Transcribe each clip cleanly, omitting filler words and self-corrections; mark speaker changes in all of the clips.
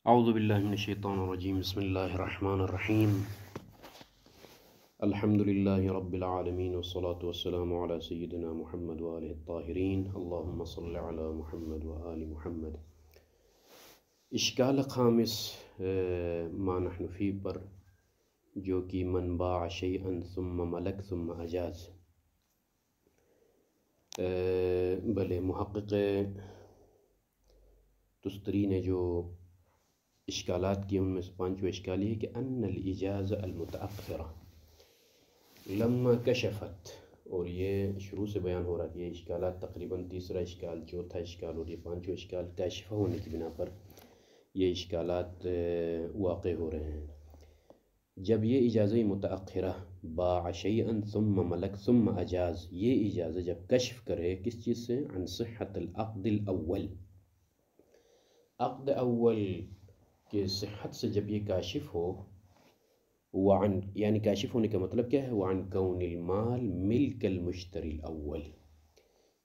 Speaker 1: اعوذ باللہ من الشیطان الرجیم بسم اللہ الرحمن الرحیم الحمد للہ رب العالمین والصلاة والسلام علی سیدنا محمد وآلہ الطاہرین اللہم صل علی محمد وآل محمد۔ اشکال خامس ما نحن فی پر جو کہ من باع شیئا ثم ملک ثم اجاز۔ بلے محقق تستری نے جو اشکالات کی ان میں سے پانچویں اشکال یہ ہے کہ ان الاجازہ المتأخرہ لما کشفت، اور یہ شروع سے بیان ہو رہا کہ یہ اشکالات تقریباً تیسرا اشکال، چوتھا اشکال اور یہ پانچواں اشکال کاشفہ ہونے کی بنا پر یہ اشکالات واقع ہو رہے ہیں۔ جب یہ اجازہ متأخرہ باع شیئا ثم ملک ثم اجاز، یہ اجازہ جب کشف کرے کس چیز سے؟ عن صحت العقد الاول، عقد اول کہ صحت سے جب یہ کاشف ہو، وعن یعنی کاشف ہونے کا مطلب کیا ہے؟ وعن کون المال ملک المشتری الاول،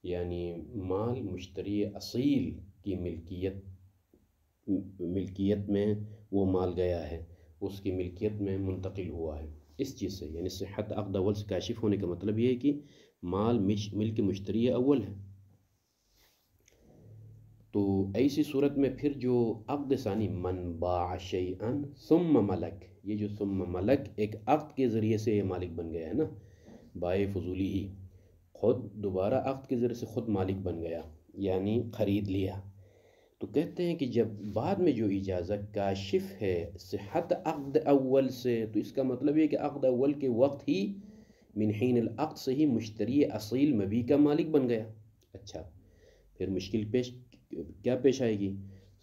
Speaker 1: یعنی مال مشتری اصیل کی ملکیت میں وہ مال گیا ہے، اس کی ملکیت میں منتقل ہوا ہے اس چیز سے۔ یعنی صحت عقد اول سے کاشف ہونے کا مطلب یہ ہے کہ مال ملک مشتری اول ہے۔ تو ایسی صورت میں پھر جو عقد ثانی من باع شیئا ثم ملک، یہ جو ثم ملک ایک عقد کے ذریعے سے یہ مالک بن گیا ہے نا، بائع فضولی ہی خود دوبارہ عقد کے ذریعے سے خود مالک بن گیا، یعنی خرید لیا۔ تو کہتے ہیں کہ جب بعد میں جو اجازہ کاشف ہے صحت عقد اول سے، تو اس کا مطلب یہ کہ عقد اول کے وقت ہی من حین العقد سے ہی مشتری اصیل مبیع کا مالک بن گیا۔ اچھا، پھر مشکل کیا پیش آئے گی؟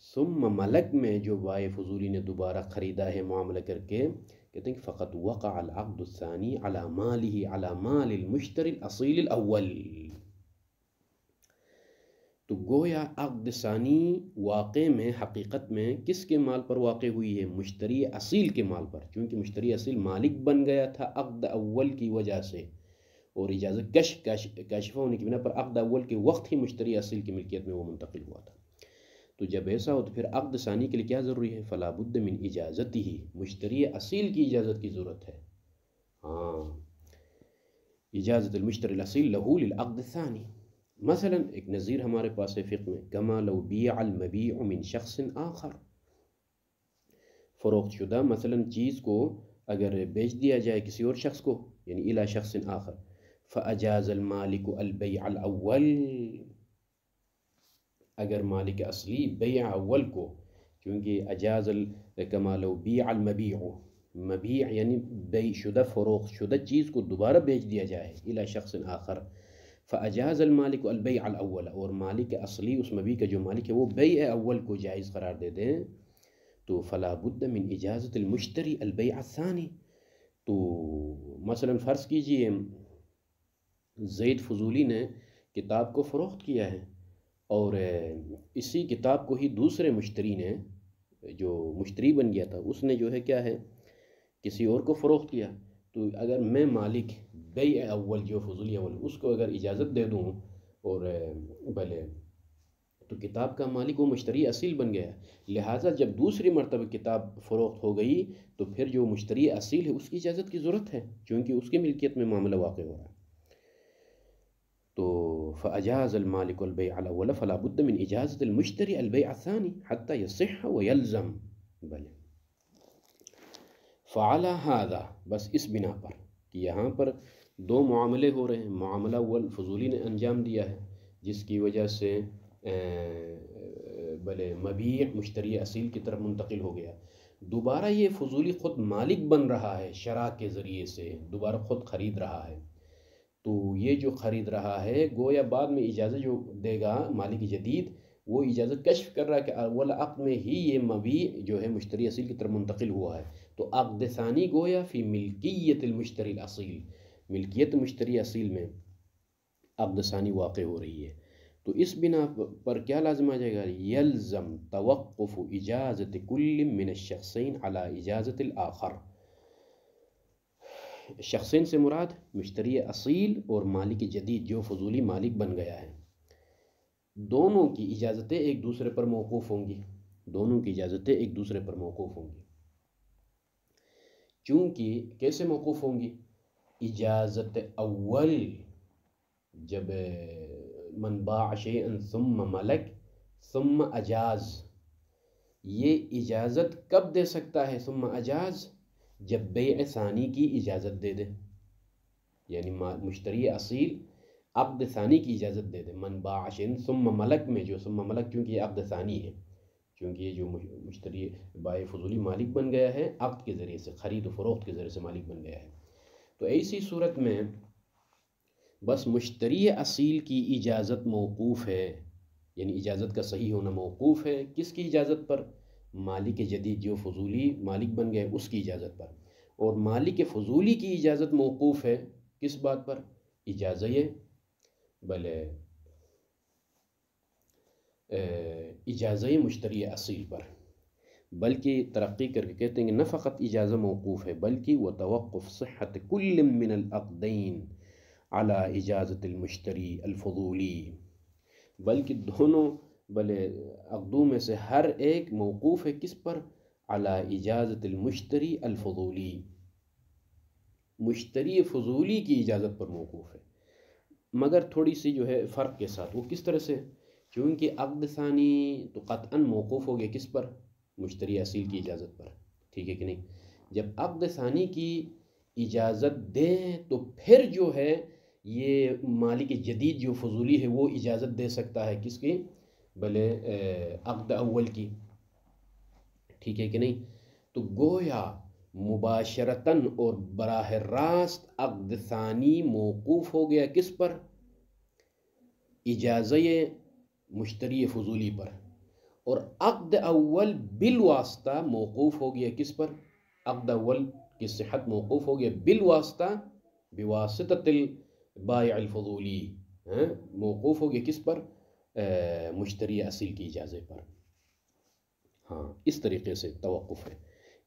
Speaker 1: ثم ملک میں جو بائع فضولی نے دوبارہ خریدا ہے معاملہ کر کے، کہتے ہیں کہ فقط وقع العقد الثانی علی مالہ علی مال المشتری الاصیل الاول، تو گویا عقد ثانی واقع میں حقیقت میں کس کے مال پر واقع ہوئی ہے؟ مشتری اصیل کے مال پر، چونکہ مشتری اصیل مالک بن گیا تھا عقد اول کی وجہ سے، اور اجازت کاشفہ ہونے کی بنا پر عقد اول کے وقت ہی مشتری اصیل کی ملکیت میں وہ منتقل ہوا تھا۔ تو جب ایسا ہو تو پھر عقد ثانی کے لیے کیا ضروری ہے؟ فلا بد من اجازتی ہی، مشتری اصیل کی اجازت کی ضرورت ہے۔ ہاں، اجازت المشتری الاصیل لہو للعقد الثانی۔ مثلا ایک نظیر ہمارے پاس ہے فقہ میں، کما لو بیع المبیع من شخص آخر، فروخت شدہ مثلا چیز کو اگر بیچ دیا جائے کسی اور شخص کو، یعنی الی شخص آخر، فاجاز المالک البیع الاول، اگر مالک اصلی بیع اول کو، چونکہ اجاز کما لو بیع المبیع، مبیع یعنی بیع شدہ فروخت شدہ چیز کو دوبارہ بیچ دیا جائے الی شخص آخر، فاجاز المالک البیع الاول، اور مالک اصلی اس مبیع کا جو مالک ہے وہ بیع اول کو جائز قرار دے دیں، تو فلا بد من اجازت المشتری البیع الثانی۔ تو مثلا فرض کیجئے زید فضولی نے کتاب کو فروخت کیا ہے، اور اسی کتاب کو ہی دوسرے مشتری نے، جو مشتری بن گیا تھا، اس نے جو ہے کیا ہے کسی اور کو فروخت کیا۔ تو اگر میں مالک بیع اول جو فضولی اول اس کو اگر اجازت دے دوں، اور بھلے تو کتاب کا مالک وہ مشتری اصیل بن گیا، لہٰذا جب دوسری مرتبہ کتاب فروخت ہو گئی تو پھر جو مشتری اصیل ہے اس کی اجازت کی ضرورت ہے، چونکہ اس کی ملکیت میں معاملہ واقع ہو رہا ہے۔ تو فاجاز المالک البیع الاول فلا بد من اجازت المشتری البیع الثانی حتی یصح ویلزم۔ بلے فعلی ھذا، بس اس بنا پر کہ یہاں پر دو معاملے ہو رہے ہیں، معاملہ اول فضولی نے انجام دیا ہے جس کی وجہ سے بلے مبیع مشتری اصیل کی طرف منتقل ہو گیا، دوبارہ یہ فضولی خود مالک بن رہا ہے شرع کے ذریعے سے، دوبارہ خود خرید رہا ہے۔ تو یہ جو خرید رہا ہے گویا بعد میں اجازت جو دے گا مالک جدید، وہ اجازت کشف کر رہا ہے کہ اول عقد میں ہی یہ مبیع جو ہے مشتری اصیل کی طرف منتقل ہوا ہے، تو عقد ثانی گویا فی ملکیت المشتری الاصیل، ملکیت مشتری اصیل میں عقد ثانی واقع ہو رہی ہے۔ تو اس بنا پر کیا لازم آ جائے گا؟ یلزم توقف اجازت کل من الشخصین علی اجازت الآخر، شخصین سے مراد مشتری اصیل اور مالک جدید جو فضولی مالک بن گیا ہے، دونوں کی اجازتیں ایک دوسرے پر موقوف ہوں گی۔ دونوں کی اجازتیں ایک دوسرے پر موقوف ہوں گی۔ چونکہ کیسے موقوف ہوں گی؟ اجازت اول جب من باع شیئا ثم ملک ثم اجاز، یہ اجازت کب دے سکتا ہے ثم اجاز؟ جب بیع ثانی کی اجازت دے دے، یعنی مشتری اصیل عقد ثانی کی اجازت دے دے۔ من باع شیئا ثم ملک میں جو ثم ملک، چونکہ یہ عقد ثانی ہے، کیونکہ یہ جو مشتری بائع فضولی مالک بن گیا ہے عقد کے ذریعے سے، خرید و فروخت کے ذریعے سے مالک بن گیا ہے، تو ایسی صورت میں بس مشتری اصیل کی اجازت موقوف ہے، یعنی اجازت کا صحیح ہونا موقوف ہے کس کی اجازت پر؟ مالک جدید جو فضولی مالک بن گئے اس کی اجازت پر۔ اور مالک فضولی کی اجازت موقوف ہے کس بات پر؟ اجازہ مشتری اصیل پر۔ بلکہ ترقی کر کے کہتے ہیں کہ نہ فقط اجازہ موقوف ہے بلکہ وتوقف صحت کل من العقدین علی اجازت المشتری الفضولی، بلکہ دونوں عقدوں میں سے ہر ایک موقوف ہے کس پر؟ علی اجازت المشتری الفضولی، مشتری فضولی کی اجازت پر موقوف ہے، مگر تھوڑی سی جو ہے فرق کے ساتھ۔ وہ کس طرح سے؟ چونکہ عقد ثانی تو قطعاً موقوف ہو گیا کس پر؟ مشتری اصیل کی اجازت پر، ٹھیک ہے کہ نہیں؟ جب عقد ثانی کی اجازت دیں تو پھر جو ہے یہ مالک جدید جو فضولی ہے وہ اجازت دے سکتا ہے کس کی؟ عقد اول کی، ٹھیک ہے کہ نہیں؟ تو گویا مباشرتاً اور براہ راست عقد ثانی موقوف ہو گیا کس پر؟ اجازہ مشتری فضولی پر، اور عقد اول بالواسطہ موقوف ہو گیا کس پر؟ عقد اول کی صحت موقوف ہو گیا بالواسطہ، بواسطۃ البائع الفضولی، موقوف ہو گیا کس پر؟ مشتری اصیل کی اجازت پر۔ ہاں، اس طریقے سے توقف ہے،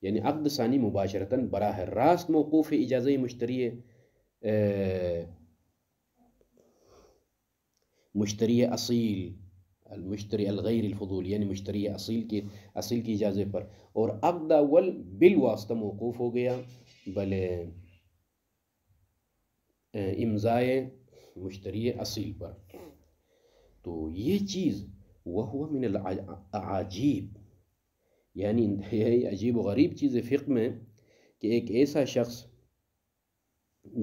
Speaker 1: یعنی عقد ثانی مباشرتاً براہ راست موقوف ہے اجازہ مشتری اصیل، المشتری الغیر الفضول، یعنی مشتری اصیل کی اجازت پر، اور عقد اول بالواسطہ موقوف ہو گیا امضائے مشتری اصیل پر۔ تو یہ چیز وہو من العجیب، یعنی یہ عجیب و غریب چیز فقہ میں کہ ایک ایسا شخص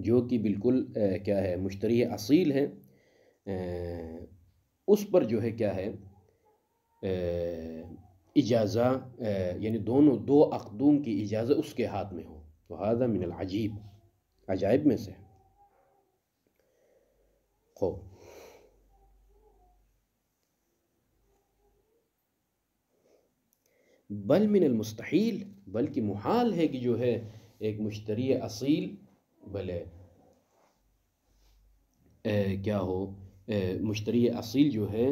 Speaker 1: جو کہ بالکل کیا ہے مشتری اصیل ہے، اس پر جو ہے کیا ہے اجازہ، یعنی دو عقدوں کی اجازت اس کے ہاتھ میں ہو، تو ھذا من العجیب، عجائب میں سے۔ خوب، بل من المستحیل، بلکہ محال ہے کہ جو ہے ایک مشتری اصیل کیا ہو، مشتری اصیل جو ہے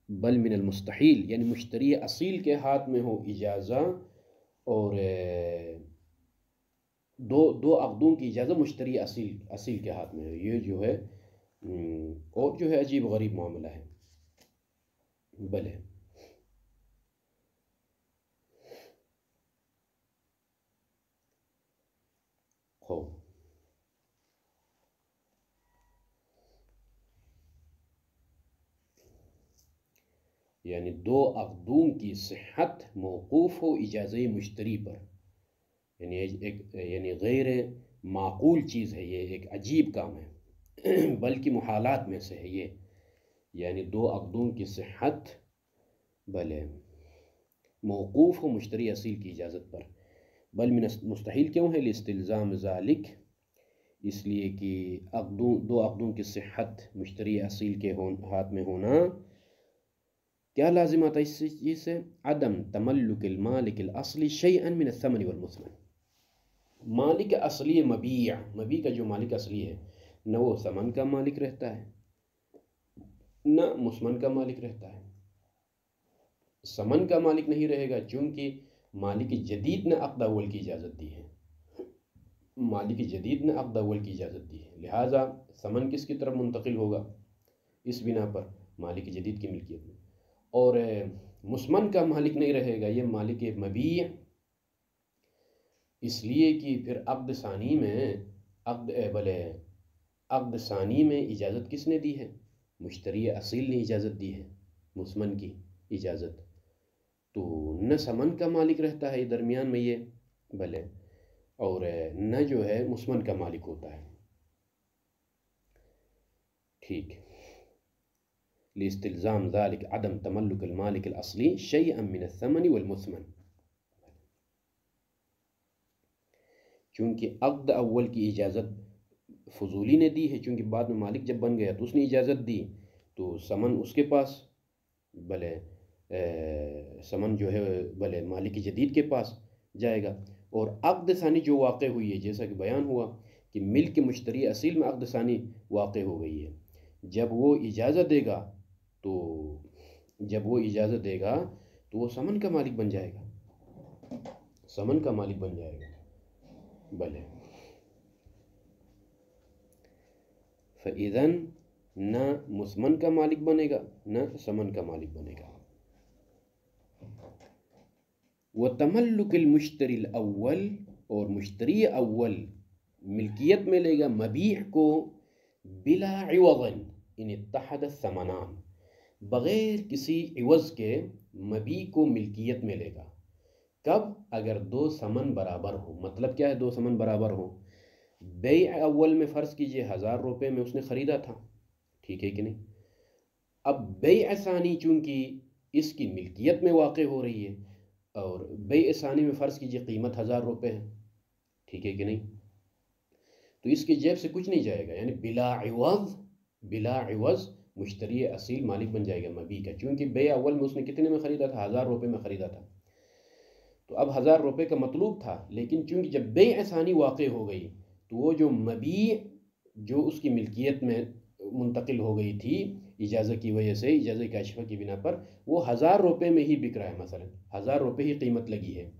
Speaker 1: بل من المستحیل، یعنی مشتری اصیل کے ہاتھ میں ہو اجازہ، اور دو عقدوں کی اجازت مشتری اصیل کے ہاتھ میں ہو، یہ جو ہے اور جو ہے عجیب و غریب معاملہ ہے۔ خوب، یعنی دو عقدوں کی صحت موقوف ہو اجازہ مشتری پر، یعنی غیر معقول چیز ہے، یہ ایک عجیب کام ہے، بلکہ محالات میں سے ہے یہ، یعنی دو عقدوں کی صحت موقوف ہو مشتری اصیل کی اجازت پر، بل من مستحیل کیوں ہے؟ لاستلزام ذالک، اس لیے کہ دو عقدوں کی صحت مشتری اصیل کے ہاتھ میں ہونا کیا لازم آتا ہے اس چیز سے؟ عدم تملک المالک الاصلی شیئا من الثمن والمثمن، مالک اصلی مبیع کا جو مالک اصلی ہے نہ وہ ثمن کا مالک رہتا ہے نہ مثمن کا مالک رہتا ہے، ثمن کا مالک نہیں رہے گا چونکہ مالک جدید نے عقد اول کی اجازت دی ہے، لہٰذا ثمن کس کی طرف منتقل ہوگا؟ اس بنا پر مالک جدید کی ملکیت میں، اور مسمن کا مالک نہیں رہے گا، یہ مالک مبیع، اس لیے کہ پھر عقد ثانی میں عقد ثانی میں اجازت کس نے دی ہے؟ مشتری اصیل نے اجازت دی ہے، مسمن کی اجازت، تو نہ سمن کا مالک رہتا ہے درمیان میں یہ بھلے، اور نہ جو ہے مسمن کا مالک ہوتا ہے. ٹھیک، لاستلزام ذلك عدم تملك المالك الأصلي شيئا من الثمن والمثمن، چونکہ عقد اول کی اجازت فضولی نے دی ہے، چونکہ بعد میں مالک جب بن گیا تو اس نے اجازت دی، تو سمن اس کے پاس، بھلے سمن جو ہے بھلے مالک جدید کے پاس جائے گا. اور عقد ثانی جو واقع ہوئی ہے، جیسا کہ بیان ہوا کہ ملک مشتری اصیل میں عقد ثانی واقع ہو گئی ہے، جب وہ اجازت دے گا تو وہ سمن کا مالک بن جائے گا، سمن کا مالک بن جائے گا. بھلے فَإِذَن نہ مسمن کا مالک بنے گا نہ سمن کا مالک بنے گا. وَتَمَلُّكِ الْمُشْتَرِ الْأَوَّلِ، اور مشتری اول ملکیت میں لے گا مبیع کو بلا عوض ان اتحد الثمنان، بغیر کسی عوض کے مبیع کو ملکیت میں لے گا. کب؟ اگر دو ثمن برابر ہو. مطلب کیا ہے دو ثمن برابر ہو؟ بیع اول میں فرض کیجئے 1000 روپے میں اس نے خریدا تھا، ٹھیک ہے کہ نہیں؟ اب بیع ثانی چونکہ اس کی ملکیت میں واقع ہو رہی ہے، اور بیع ثانی میں فرض کیجئے قیمت 1000 روپے ہے، ٹھیک ہے کہ نہیں؟ تو اس کی جیب سے کچھ نہیں جائے گا، یعنی بلا عوض مشتری اصیل مالک بن جائے گا مبیع کا، چونکہ بیع اول میں اس نے کتنے میں خریدا تھا؟ 1000 روپے میں خریدا تھا. تو اب 1000 روپے کا مطلوب تھا، لیکن چونکہ جب بیع ثانی واقع ہو گئی تو وہ جو مبیع جو اس کی ملکیت میں منتقل ہو گئی تھی اجازت کی وجہ سے، اجازت کاشفہ کی بنا پر، وہ 1000 روپے میں ہی بک رہا ہے، مثلا 1000 روپے ہی قیمت لگی ہے،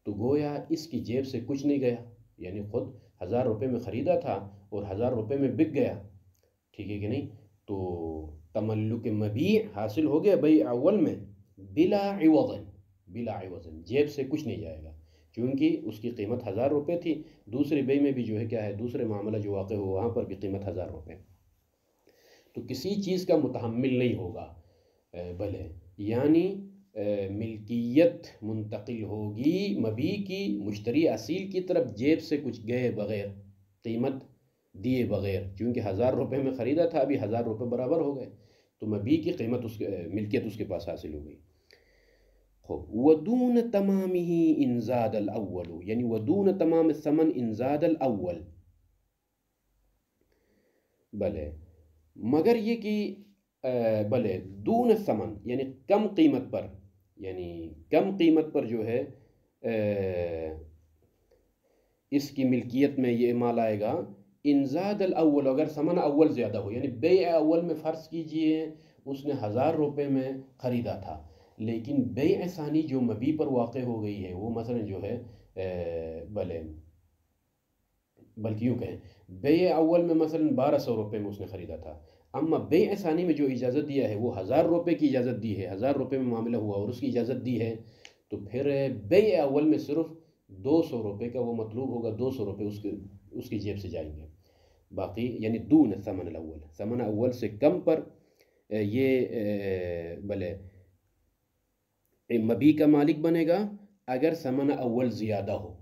Speaker 1: تو گویا اس کی جیب سے کچھ نہیں گیا، یعنی خود 1000 روپے میں خریدا تھا اور 1000 روپے میں بک گیا، ٹھیک ہے کہ نہیں؟ تو تملک مبیع حاصل ہو گیا بیع اول میں بلا عوض، جیب سے کچھ نہیں جائے گا، چونکہ اس کی قیمت 1000 روپے تھی. دوسرے بیع میں بھی جو ہے کیا ہے، دوسرے معاملہ جو واقع ہو وہاں پر بھی قیمت 1000 روپے، تو کسی چیز کا متحمل نہیں ہوگا. بھلے یعنی ملکیت منتقل ہوگی مبیع کی مشتری اصیل کی طرف جیب سے کچھ گئے بغیر، قیمت دیے بغیر، چونکہ 1000 روپے میں خریدا تھا، ابھی 1000 روپے برابر ہو گئے، تو مبیع کی قیمت ملکیت اس کے پاس حاصل ہو گئی. وَدُونَ تَمَامِهِ إِنْ زَادَ الْأَوَّلُ، یعنی وَدُونَ تَمَامِ الثَّمَنِ إِنْ زَادَ الْأَوَّلُ، بھلے مگر یہ کہ بھلے دون الثمن یعنی کم قیمت پر جو ہے اس کی ملکیت میں یہ مال آئے گا. ان زاد الاول، اگر ثمن اول زیادہ ہو، یعنی بیع اول میں فرض کیجئے اس نے 1000 روپے میں خریدا تھا، لیکن بیع ثانی جو مبیع پر واقع ہو گئی ہے وہ مثلا جو ہے بلکہ یوں کہیں بیع اول میں مثلا 1200 روپے میں اس نے خریدا تھا، اما بیع ثانی میں جو اجازت دیا ہے وہ 1000 روپے کی اجازت دی ہے، 1000 روپے میں معاملہ ہوا اور اس کی اجازت دی ہے، تو پھر بیع اول میں صرف 200 روپے کا وہ مطلوب ہوگا، 200 روپے اس کی جیب سے جائیں گے، باقی یعنی دون ثمن الاول، ثمن اول سے کم پر یہ بھلے مبیع کا مالک بنے گا اگر ثمن اول زیادہ ہو،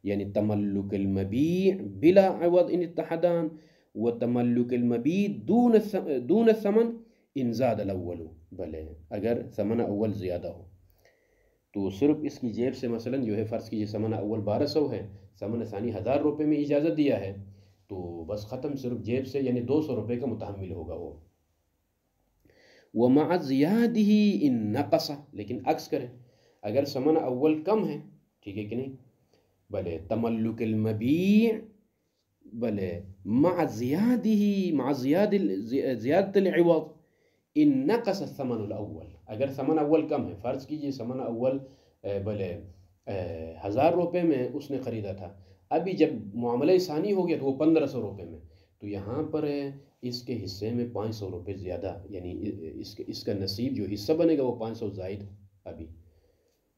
Speaker 1: یعنی تملک المبیع بلا عوض ان اتحدان و تملک المبیع دون الثمن ان زاد الاول، بھلے اگر ثمن اول زیادہ ہو تو صرف اس کی جیب سے مثلا جو ہے فرض کیجئے ثمن اول 1200 ہے، ثمن ثانی 1000 روپے میں اجازت دیا ہے، تو بس ختم، صرف جیب سے یعنی 200 روپے کا متحمل ہوگا وہ. وَمَعَ زِيَادِهِ إِن نَقَصَ، لیکن عکس کریں، اگر ثمن اول کم ہے، ٹھیک ہے کہ نہیں، بھلے تملک المبیع بھلے مع زیادت العوض ان نقص الثمن الاول، اگر ثمن اول کم ہے، فرض کیجئے ثمن اول بھلے 1000 روپے میں اس نے خریدا تھا، ابھی جب معاملہ ثانی ہو گیا تو وہ 1500 روپے میں، تو یہاں پر اس کے حصے میں 500 روپے زیادہ، یعنی اس کا نصیب جو حصہ بنے گا وہ 500 زائد، ابھی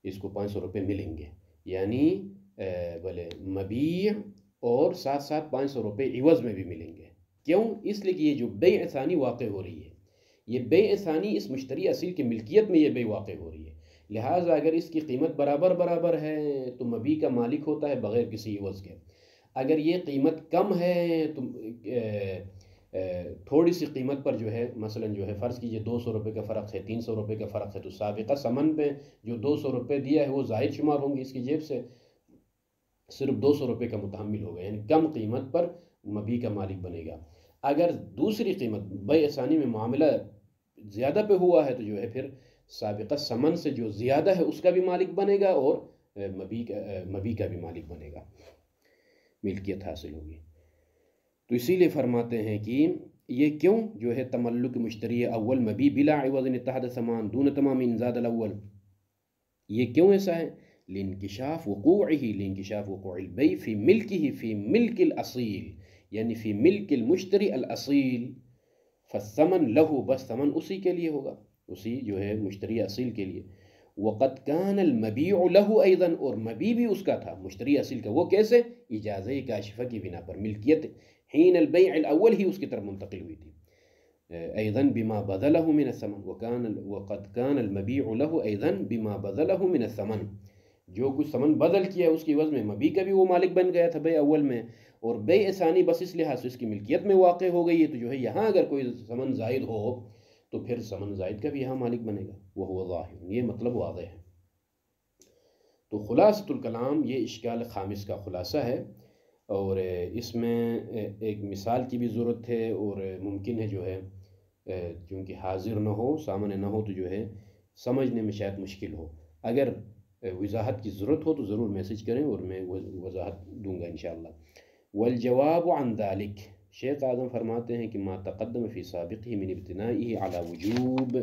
Speaker 1: اس کو 500 روپے ملیں گے، یعنی بھلے مبیع اور ساتھ ساتھ 500 روپے عوض میں بھی ملیں گے۔ کیوں؟ اس لیے کہ یہ جو بیع ثانی واقع ہو رہی ہے، یہ بیع ثانی اس مشتری اصیل کی ملکیت میں یہ بیع واقع ہو رہی ہے، لہٰذا اگر اس کی قیمت برابر ہے تو مبیع کا مالک ہوتا ہے بغیر کسی عوض کے۔ اگر یہ قیمت کم ہے تو تھوڑی سی قیمت پر جو ہے، مثلا جو ہے فرض کیجئے 200 روپے کا فرق ہے، 300 روپے کا فرق ہے، تو سابقہ ثمن پہ جو 200 روپے دیا ہے وہ زائد شمار ہوں گے، اس کی جیب سے صرف 200 روپے کا متحمل ہوگا، یعنی کم قیمت پر مبیع کا مالک بنے گا۔ اگر دوسری قیمت بیع ثانی میں معاملہ زیادہ پہ ہوا ہے تو جو ہے پھر سابقہ ثمن سے جو زیادہ ہے اس کا بھی مالک بنے گا اور مبیع کا بھی مالک بنے گا، ملکیت حاصل ہوگی۔ تو اسی لیے فرماتے ہیں کہ یہ کیوں جو ہے تملک مشتری اول مبیع بلا عوض اتحاد ثمان دون تمام انزاد الاول، یہ کیوں ایسا ہے؟ لانکشاف وقوع البیع فی ملکہ فی ملک الاصیل، یعنی فی ملک المشتری الاصیل، فالثمن لہو، بس ثمن اسی کے لیے ہوگا، اسی جو ہے مشتری اصیل کے لیے۔ وقد كان المبيع له ايضا، اور مبیع بھی اس کا تھا مشتری اصیل کا، وہ کیسے؟ اجازہ کاشفہ کی بنا پر، ملکیت حین البیع الاول ہی اس کی طرف منتقل ہوئی تھی۔ ايضا بما بذله من الثمن، وقد كان المبيع له ايضا بما بذله من الثمن، جو کچھ ثمن بدل کیا اس کی عوض میں مبیع کا بھی وہ مالک بن گیا تھا بیع اول میں، اور بیع ثانی بس اس لحاظ سے اس کی ملکیت میں واقع ہو گئی ہے، تو جو ہے یہاں اگر کوئی ثمن زائد ہو تو پھر ثمن زائد کا بھی یہاں مالک بنے گا، وہ ظاہر، یہ مطلب واضح ہے۔ تو خلاصۃ الکلام یہ اشکال خامس کا خلاصہ ہے، اور اس میں ایک مثال کی بھی ضرورت ہے، اور ممکن ہے جو ہے چونکہ حاضر نہ ہو، سامنے نہ ہو، تو جو ہے سمجھنے میں شاید مشکل ہو۔ اگر وضاحت کی ضرورت ہو تو ضرور میسج کریں اور میں وضاحت دوں گا انشاءاللہ۔ والجواب عن ذلك، شیخ اعظم فرماتے ہیں کہ ما تقدم فی سابقہ من ابتنائہ علی وجوب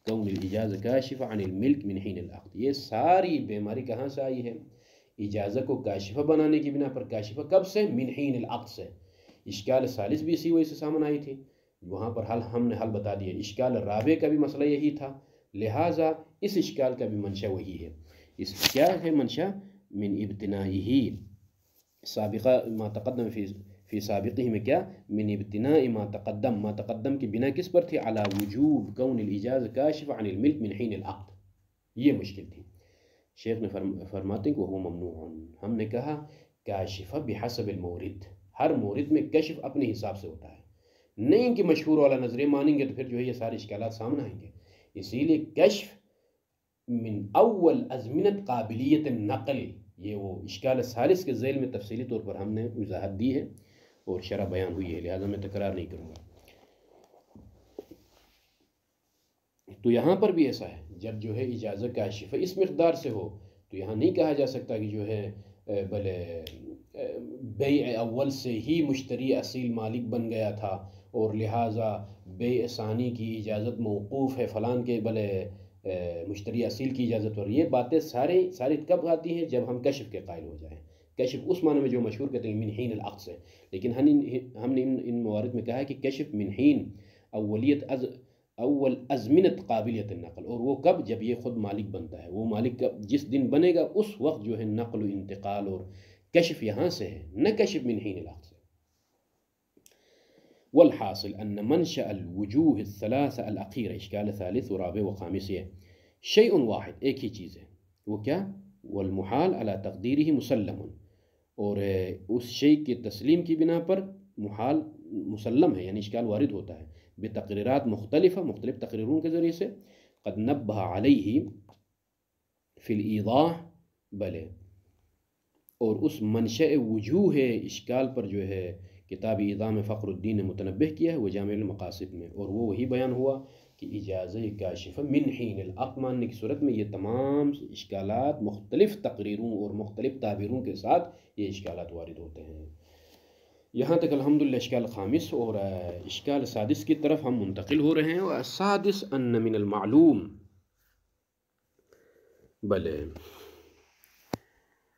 Speaker 1: کون الاجازہ کاشفہ عن الملک من حین العقد، یہ ساری بیماری کہاں سے آئی ہے؟ اجازہ کو کاشفہ بنانے کی بنا پر، کاشفہ کب سے؟ من حین العقد سے۔ اشکال ثالث بھی اسی وجہ سے سامنے آئی تھی، وہاں پر ہم نے حل بتا دیا۔ اشکال رابع کا بھی مسئلہ یہی تھا، لہٰذا اس اشکال کا بھی منشا وہی ہے۔ اس کیا ہے منشا؟ من ابتنائہ، سابقہ ما تقدم فی سابقہ میں کیا؟ من ابتناء ما تقدم کی بنا کس پر تھی؟ علی وجوب کون الاجازہ کاشفہ عن الملک من حین العقد، یہ مشکل تھی۔ شیخ نے فرماتے ہیں کہ وہ ممنوع، ہم نے کہا کاشفہ بحسب المورد، ہر مورد میں کشف اپنے حساب سے ہوتا ہے، نہیں کہ مشہور والا نظریہ مانیں گے تو پھر جو ہے یہ سارے اشکالات سامنے آئیں گے۔ اسی لیے کشف من اول ازمنت قابلیت النقل، یہ وہ اشکال ثالث کے ذیل میں تفصیلی طور پر ہم نے وضاحت دی ہے اور شرح بیان ہوئی ہے، لہذا میں تکرار نہیں کروں گا۔ تو یہاں پر بھی ایسا ہے، جب جو ہے اجازہ کاشفہ اس مقدار سے ہو تو یہاں نہیں کہا جا سکتا کہ جو ہے بلے بیع اول سے ہی مشتری اصیل مالک بن گیا تھا اور لہٰذا بیع ثانی کی اجازت موقوف ہے فلان کے بلے مشتری اصیل کی اجازت پر۔ یہ باتیں ساری کب آتی ہیں؟ جب ہم کشف کے قائل ہو جائیں، کشف اس معنی میں جو مشہور کہتے ہیں من حین العقد سے، لیکن ہم نے ان موارد میں کہا ہے کہ کشف من حین اول ازمنت قابلیت النقل، اور وہ کب؟ جب یہ خود مالک بنتا ہے، وہ مالک جس دن بنے گا اس وقت جو ہے نقل و انتقال اور کشف یہاں سے ہے، نہ کشف من حین العقد سے۔ والحاصل ان منشأ الوجوہ الثلاثہ الاخیرہ، اشکال ثالث و رابع و خامس، یہ شیء واحد، ایک ہی چیز ہے، وہ کیا؟ والمحال علی تقدیرہ مسلم، اور اس شیء کے تسلیم کی بنا پر محال مسلم ہے، یعنی اشکال وارد ہوتا ہے، بتقریرات مختلف تقریروں کے ذریعے سے، قد نبہ علیہ فی الایضاح، بلے اور اس منشأ وجوہ اشکال پر جو ہے کتاب ایضاح میں فخر الدین نے متنبہ کیا ہے وہ جامع المقاصد میں، اور وہ وہی بیان ہوا کہ اجازہ کاشفہ من حین العقد ماننے کی صورت میں یہ تمام اشکالات مختلف تقریروں اور مختلف تعبیروں کے ساتھ یہ اشکالات وارد ہوتے ہیں۔ یہاں تک الحمدللہ اشکال خامس، اور اشکال سادس کی طرف ہم منتقل ہو رہے ہیں۔ والسادس ان من المعلوم، بلے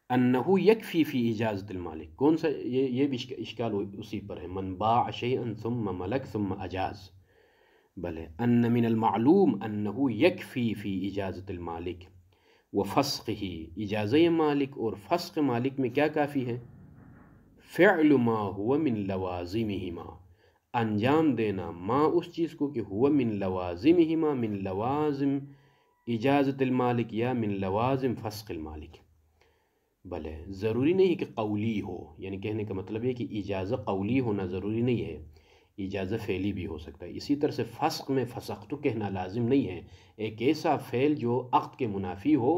Speaker 1: انہو یکفی فی اجازت المالک، کون سا یہ بھی اشکال اسی پر ہے، من باع شیئا ثم ملک ثم اجاز، بلے ان من المعلوم انہو یکفی فی اجازت المالک و فسخہ، اجازہ مالک اور فسخ مالک میں کیا کافی ہے، فعل ما ہوا من لوازمہما، انجام دینا ما اس چیز کو کہ ہوا من لوازمہما، من لوازم اجازت المالک یا من لوازم فسخ المالک، بھلے ضروری نہیں کہ قولی ہو، یعنی کہنے کا مطلب ہے کہ اجازہ قولی ہونا ضروری نہیں ہے، اجازہ فعلی بھی ہو سکتا ہے۔ اسی طرح سے فسخ میں فسخت کہنا لازم نہیں ہے، ایک ایسا فعل جو عقد کے منافی ہو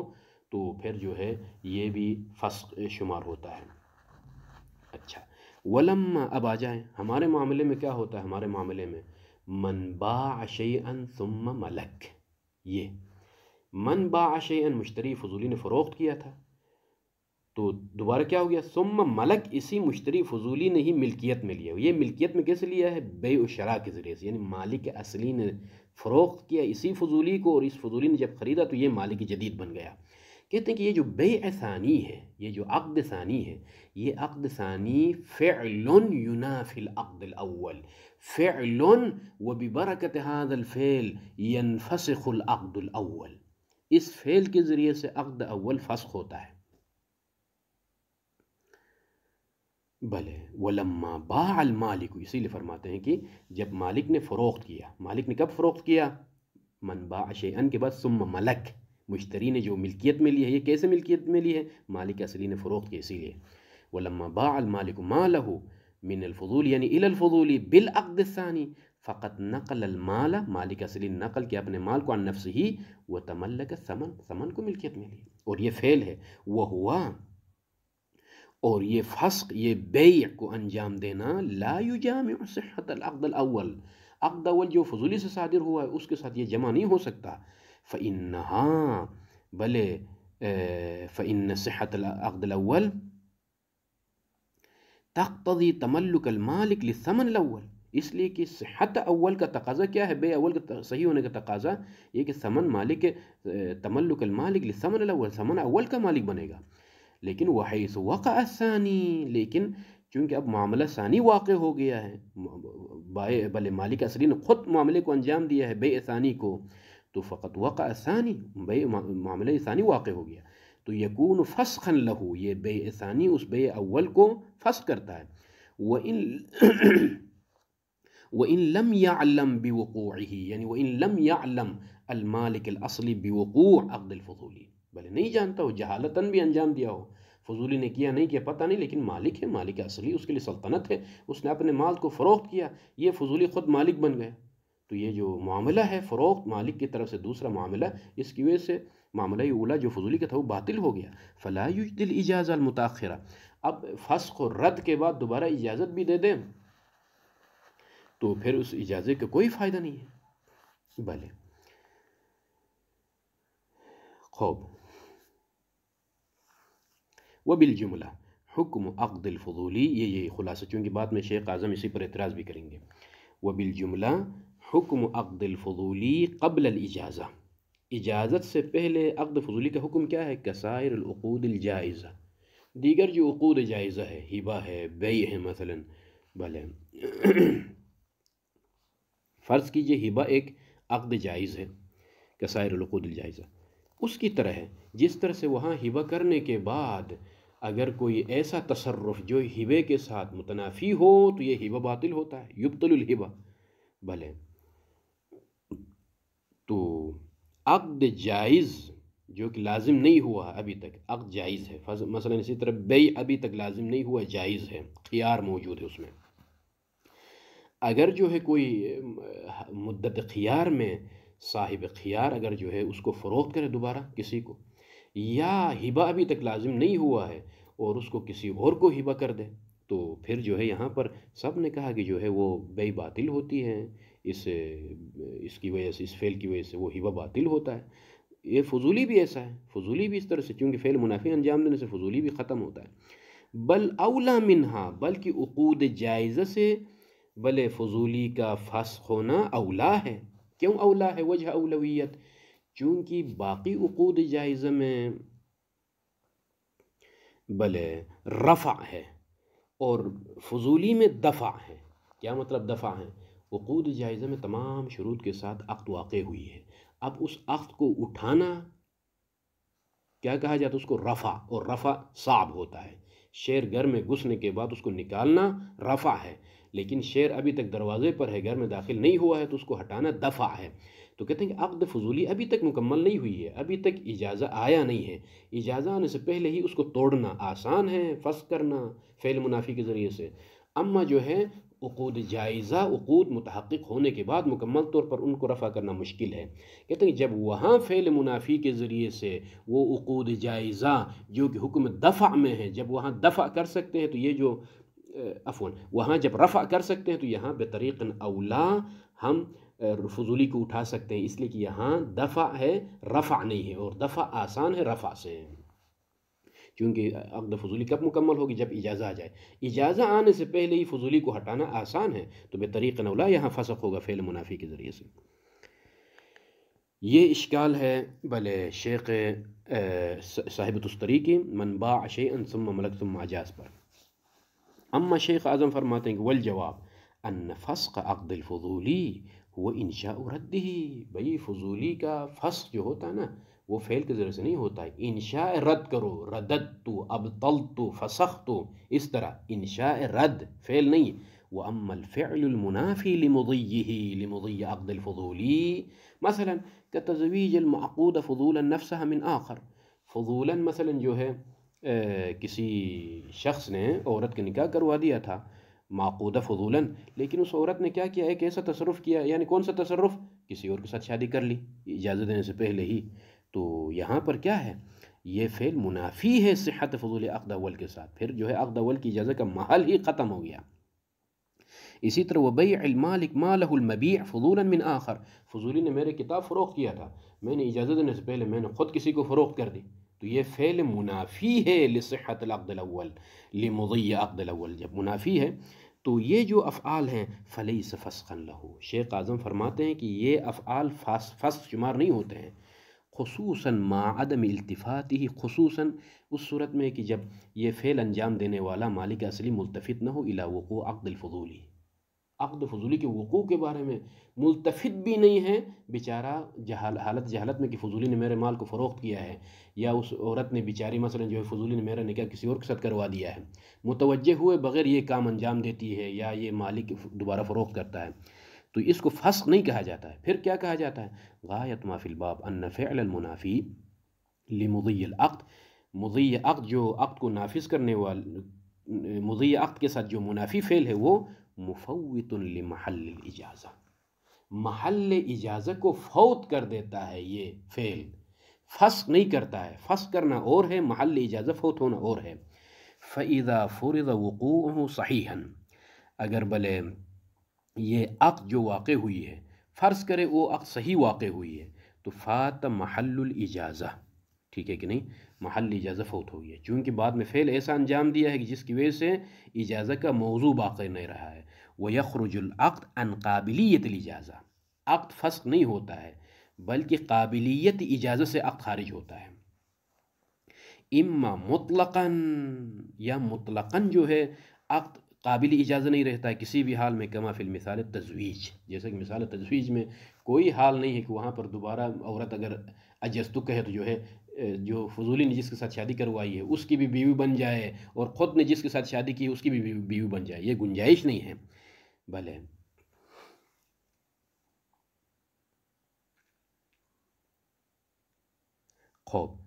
Speaker 1: تو پھر جو ہے یہ بھی فسخ شمار ہوتا ہے۔ اچھا، ولما، اب آ جائیں ہمارے معاملے میں کیا ہوتا ہے، ہمارے معاملے میں من باع شیئا ثم ملک، یہ من باع شیئا مشتری فضولی نے فروخت کیا تھا، تو دوبارہ کیا ہو گیا، ثم ملک، اسی مشتری فضولی نے ہی ملکیت میں لیا، یہ ملکیت میں کیسے لیا ہے، بیع و شراء کے ذریعے سے، یعنی مالک اصلی نے فروخت کیا اسی فضولی کو، اور اس فضولی نے جب خریدا تو یہ مالک جدید بن گیا۔ کہتے ہیں کہ یہ جو بیع ثانی ہے، یہ جو عقد ثانی ہے، یہ عقد ثانی فعل ینافی العقد الاول، فعل وببرکت هذا الفعل ينفسخ العقد الاول، اس فعل کے ذریعے سے عقد اول فسخ ہوتا ہے۔ بھلے ولما باع المالک، اسی لیے فرماتے ہیں کہ جب مالک نے فروخت کیا، مالک نے کب فروخت کیا، من باع شیئا کے بعد ثم ملک، مشتری نے جو ملکیت میں لی ہے، یہ کیسے ملکیت میں لی ہے، مالک اصلی نے فروخت کی، اسی لیے ولما باع المالک مالہ من الفضول یعنی الى الفضول بالعقد الثانی فقط نقل المال، مالک اصلی نے نقل کیا اپنے مال کو عن نفسه وتملک الثمن، ثمن کو ملکیت میں لی، اور یہ فعل ہے، وہوا، اور یہ فسخ، یہ بیع کو انجام دینا، لا یجامع صحت العقد الاول، عقد اول جو فضولی سے صادر ہوا ہے اس کے ساتھ یہ جمع نہیں ہو سکتا، فإنہا، بلے فإن صحت العقد الاول تقتضی تملک المالک للثمن الاول، اس لیے کہ صحت اول کا تقاضا کیا ہے، بیع اول کا صحیح ہونے کا تقاضا یہ کہ ثمن مالک، تملک المالک للثمن الاول، ثمن اول کا مالک بنے گا، لیکن وحیث وقع الثانی، لیکن چونکہ اب معاملہ ثانی واقع ہو گیا ہے، بلے مالک اصلی نے خود معاملے کو انجام دیا ہے بیع ثانی کو، تو فقط وقع الثانی، معاملہ ثانی واقع ہو گیا، تو یکون فسخا لہو، یہ بیع ثانی اس بیع اول کو فسخ کرتا ہے، وَإِن لَمْ يَعْلَمْ بِوُقُوعِهِ، یعنی وَإِن لَمْ يَعْلَمْ الْمَالِكِ الْأَصْلِ بِوُقُوعِ عقد الفضولی، بلے نہیں جانتا ہو، جہالتاً بھی انجام دیا ہو، فضولی نے کیا نہیں کیا پتہ نہیں، لیکن مالک ہے، مالک اصلی، اس کے لیے سلطنت ہے، اس نے اپنے مال کو فروخت کیا، یہ فضولی خود مالک بن گئے، تو یہ جو معاملہ ہے فروخت مالک کی طرف سے دوسرا معاملہ، اس کی وجہ سے معاملہ اولا جو فضولی کا تھا وہ باطل ہو گیا، فلا یجدی الاجازہ المتاخرہ، اب فسخ و رد کے بعد دوبارہ اجازت بھی دے دیں تو پھر اس اجازے کا کوئی فائدہ نہیں ہے۔ بھلے خوب، وبالجملہ حکم عقد الفضولی، یہ خلاصہ، چونکہ بعد میں شیخ اعظم اسی پر اعتراض بھی کریں گے، وبالجملہ حکم عقد الفضولی قبل الاجازہ، اجازت سے پہلے عقد فضولی کا حکم کیا ہے، کسائر العقود الجائزہ، دیگر جو عقود جائزہ ہے، ہبہ ہے، بیع ہے مثلا، بھلے فرض کیجئے ہبہ ایک عقد جائز ہے، کسائر العقود الجائزہ، اس کی طرح ہے، جس طرح سے وہاں ہبہ کرنے کے بعد اگر کوئی ایسا تصرف جو ہبے کے ساتھ متنافی ہو تو یہ ہبہ باطل ہوتا ہے، یبطل الہبہ، بھلے تو عقد جائز جو کہ لازم نہیں ہوا ابھی تک، عقد جائز ہے، مثلا اسی طرح بیع ابھی تک لازم نہیں ہوا، جائز ہے، خیار موجود ہے اس میں، اگر جو ہے کوئی مدت خیار میں صاحب خیار اگر جو ہے اس کو فروخت کرے دوبارہ کسی کو، یا ہبہ ابھی تک لازم نہیں ہوا ہے اور اس کو کسی اور کو ہبہ کر دے، تو پھر جو ہے یہاں پر سب نے کہا کہ جو ہے وہ بیع باطل ہوتی ہے، اس کی وجہ سے، اس فعل کی وجہ سے وہ ہبہ باطل ہوتا ہے۔ یہ فضولی بھی ایسا ہے، فضولی بھی اس طرح سے، چونکہ فعل منافی انجام دینے سے فضولی بھی ختم ہوتا ہے، بل اولا منہا، بلکہ عقود جائزہ سے بلے فضولی کا فسخ ہونا اولا ہے، کیوں اولا ہے، وجہ اولویت، چونکہ باقی عقود جائزہ میں بلے رفع ہے، اور فضولی میں دفع ہے۔ کیا مطلب دفع ہے؟ عقود جائزہ میں تمام شروط کے ساتھ عقد واقع ہوئی ہے، اب اس عقد کو اٹھانا کیا کہا جاتا ہے؟ اس کو رفع، اور رفع صعب ہوتا ہے۔ شیر گھر میں گھسنے کے بعد اس کو نکالنا رفع ہے، لیکن شیر ابھی تک دروازے پر ہے، گھر میں داخل نہیں ہوا ہے، تو اس کو ہٹانا دفع ہے۔ تو کہتے ہیں کہ عقد فضولی ابھی تک مکمل نہیں ہوئی ہے، ابھی تک اجازہ آیا نہیں ہے، اجازہ آنے سے پہلے ہی اس کو توڑنا آسان ہے، فسخ کرنا فعل منافی کے ذریعے سے۔ اما جو ہے عقود جائزہ، عقود متحقق ہونے کے بعد مکمل طور پر ان کو رفع کرنا مشکل ہے۔ کہتے ہیں جب وہاں فعل منافی کے ذریعے سے وہ عقود جائزہ جو کہ حکم دفع میں ہے، جب وہاں دفع کر سکتے ہیں تو یہ جو وہاں جب رفع کر سکتے ہیں تو یہاں بطریق اولا ہم فضولی کو اٹھا سکتے ہیں، اس لیے کہ یہاں دفع ہے، رفع نہیں ہے، اور دفع آسان ہے رفع سے، کیونکہ عقد فضولی کب مکمل ہوگی؟ جب اجازہ آ جائے۔ اجازہ آنے سے پہلے ہی فضولی کو ہٹانا آسان ہے، تو بطریق اولا یہاں فسخ ہوگا فعل منافی کے ذریعے سے۔ یہ اشکال ہے بھلے شیخ صاحب تستری کی من باع شیئا ثم ملک ثم اجاز پر۔ اما شیخ اعظم فرماتے ہیں کہ والجواب ان فسخ عقد الفضولی هو انشاء رده، بھئی فضولی کا فسخ جو ہوتا ہے نا وہ فعل کے ذریعے سے نہیں ہوتا ہے، انشاء رد کرو، رددت، ابطلت، فسخت، اس طرح انشاء رد فعل نہیں۔ واما الفعل المنافی لمضی عقد الفضولی مثلا كتزویج المعقود فضولا نفسها من آخر، فضولا مثلا جو ہے کسی شخص نے عورت کا نکاح کروا دیا تھا معقودہ فضولاً، لیکن اس عورت نے کیا کیا؟ ایک ایسا تصرف کیا، یعنی کون سا تصرف؟ کسی اور کے ساتھ شادی کر لی اجازت دینے سے پہلے ہی، تو یہاں پر کیا ہے؟ یہ فعل منافی ہے صحت فضول عقد اول کے ساتھ، پھر جو ہے عقد اول کی اجازت کا محل ہی ختم ہو گیا۔ اسی طرح وبیع المالک مالہ المبیع فضولا من آخر، فضولی نے میرے کتاب فروخت کیا تھا، میں نے اجازت دینے سے پہلے میں نے خود کسی کو فروخت کر دی، تو یہ فعل منافی ہے لصحت العقد الاول، لمضی عقد الاول، جب منافی ہے تو یہ جو افعال ہیں فلیس فسخا لہ، شیخ اعظم فرماتے ہیں کہ یہ افعال فسخ شمار نہیں ہوتے ہیں، خصوصاً مع عدم التفاته، خصوصاً اس صورت میں کہ جب یہ فعل انجام دینے والا مالک اصلی ملتفت نہ ہو الی وقوع عقد الفضولی، عقد فضولی کے وقوع کے بارے میں ملتفت بھی نہیں ہے، بیچارہ حالت جہالت میں کہ فضولی نے میرے مال کو فروخت کیا ہے، یا اس عورت نے بیچاری مثلا جو ہے فضولی نے میرا نکاح کسی اور کے ساتھ کروا دیا ہے، متوجہ ہوئے بغیر یہ کام انجام دیتی ہے یا یہ مالک دوبارہ فروخت کرتا ہے، تو اس کو فسخ نہیں کہا جاتا ہے۔ پھر کیا کہا جاتا ہے؟ غایت ما فی الباب ان فعل المنافی لمضی العقد، مضی عقد جو عقد کو نافذ کرنے والا، مضی عقد کے ساتھ جو منافی فعل ہے وہ مفوت لمحل الاجازہ، محل اجازہ کو فوت کر دیتا ہے، یہ فعل فسخ نہیں کرتا ہے، فسخ کرنا اور ہے، محل اجازہ فوت ہونا اور ہے۔ فَإِذَا فُرِضَ وُقُوعُهُ صَحِيحًا، اگر بلے یہ عقد جو واقع ہوئی ہے فرض کرے وہ عقد صحیح واقع ہوئی ہے تو فات محل الاجازہ، ٹھیک ہے کہ نہیں؟ محل اجازہ فوت ہوئی ہے، چونکہ بعد میں فعل ایسا انجام دیا ہے کہ جس کی وجہ سے اجازہ کا موضوع باقی نہیں رہا ہے۔ وَيَخْرُجُ الْعَقْدُ عَنْ قَابِلِيَّةِ الْإِجَازَةِ، عقد فسخ نہیں ہوتا ہے بلکہ قابلیت اجازت سے عقد خارج ہوتا ہے، اما مطلقاً، یا مطلقاً جو ہے عقد قابل اجازہ نہیں رہتا ہے کسی بھی حال میں، کما فی المثال تزویج، جیسا کہ مثال تزویج میں کوئی حال نہیں ہے کہ وہاں پر دوبارہ عورت اگر اجزتو کہے تو جو ہے جو فضولی نے جس کے ساتھ شادی کروائی ہے اس کی بھی بیوی بن جائے، اور خود نے جس کے ساتھ شادی کی ہے اس کی بھی بیوی بن جائے، یہ گنجائش نہیں ہے۔ بھلے خوب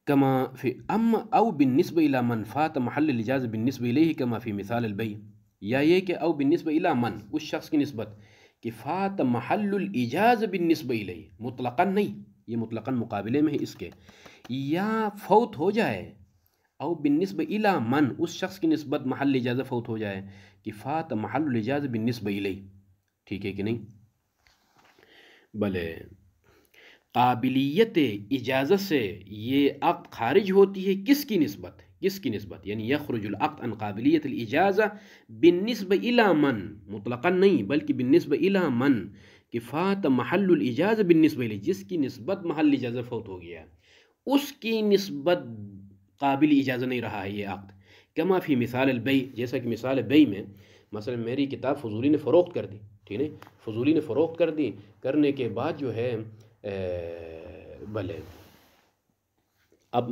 Speaker 1: كما في اما او بالنسبه الى من فات محل الاجازه بالنسبه اليه كما في مثال البيع، یا یہ کہ او بالنسبه الى من، اس شخص کی نسبت کہ فات محل الاجازه بالنسبه الیہ، مطلقاً نہیں، یہ مطلقاً مقابلے میں ہے اس کے، یا فوت ہو جائے، او بالنسبه الى من، اس شخص کی نسبت محل اجازہ فوت ہو جائے کہ فات محل الاجازه بالنسبه الیہ، ٹھیک ہے کہ نہیں؟ بھلے قابلیت اجازت سے یہ عقد خارج ہوتی ہے کس کی نسبت؟ کس کی نسبت؟ یعنی یخرج العقد عن قابلیت الاجازہ بالنسبہ الی من، مطلقاً نہیں بلکہ بالنسبہ الی من، کہ فات محل الاجازہ بالنسبہ الی، جس کی نسبت محل اجازہ فوت ہو گیا، اس کی نسبت قابل اجازت نہیں رہا ہے یہ عقد. کما فی مثال البیع، جیسا کہ مثال بیع میں مثلا میری کتاب فضولی نے فروخت کر دی، ٹھیک ہے، فضولی نے فروخت کر دی، کرنے کے بعد جو ہے بھلے اب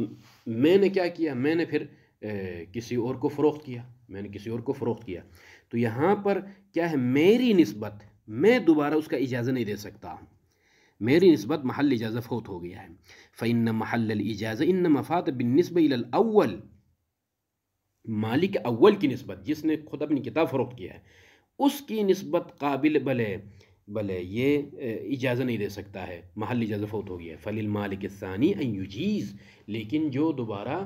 Speaker 1: میں نے کیا کیا، میں نے پھر کسی اور کو فروخت کیا، میں نے کسی اور کو فروخت کیا، تو یہاں پر کیا ہے، میری نسبت میں دوبارہ اس کا اجازت نہیں دے سکتا ہوں، میری نسبت محل اجازت فوت ہو گیا ہے. فإن محل الإجازة إنما فات بالنسبة إلى الأول، مالک اول کی نسبت جس نے خود اپنی کتاب فروخت کیا ہے اس کی نسبت قابل بلے یہ اجازت نہیں دے سکتا ہے، محل اجازت فوت ہو گیا ہے. فللمالک الثانی ان یجیز، لیکن جو دوبارہ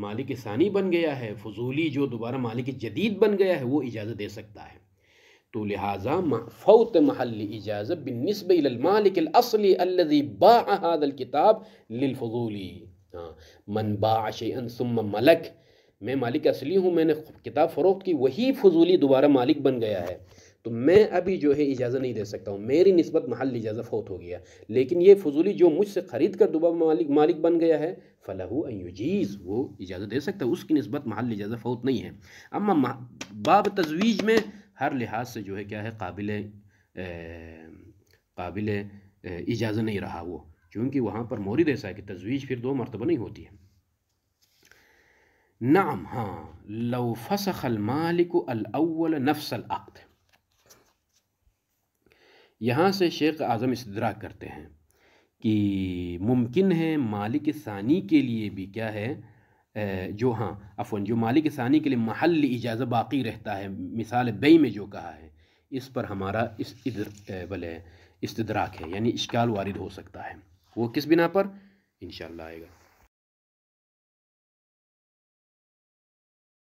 Speaker 1: مالک ثانی بن گیا ہے، فضولی جو دوبارہ مالک جدید بن گیا ہے، وہ اجازت دے سکتا ہے. تو لہٰذا فوت محل اجازت بالنسبة الى المالک الاصلی الذي باع هذا الكتاب للفضولی. من باع شيئا ثم ملک، میں مالک اصلی ہوں، میں نے کتاب فروخت کی، وہی فضولی دوبارہ مالک بن گیا ہے، تو میں ابھی جو ہے اجازت نہیں دے سکتا ہوں، میری نسبت محل اجازت فوت ہو گیا. لیکن یہ فضولی جو مجھ سے خرید کر دوبارہ مالک بن گیا ہے، فَلَهُ أَن يُجِيز، وہ اجازت دے سکتا ہے، اس کی نسبت محل اجازت فوت نہیں ہے. اما باب تزویج میں ہر لحاظ سے جو ہے کیا ہے، قابل اجازت نہیں رہا وہ، کیونکہ وہاں پر مورد ایسا ہے کہ تزویج پھر 2 مرتبہ نہیں ہوتی ہے. نعم، ہاں، لو فسخ المالک الاول نفس العقد. یہاں سے شیخ اعظم استدراک کرتے ہیں کہ ممکن ہے مالک ثانی کے لیے بھی کیا ہے، جو مالک ثانی کے لیے محل اجازت باقی رہتا ہے، مثال بیع میں جو کہا ہے، اس پر ہمارا استدراک ہے، یعنی اشکال وارد ہو سکتا ہے. وہ کس بنا پر؟ انشاءاللہ آئے گا.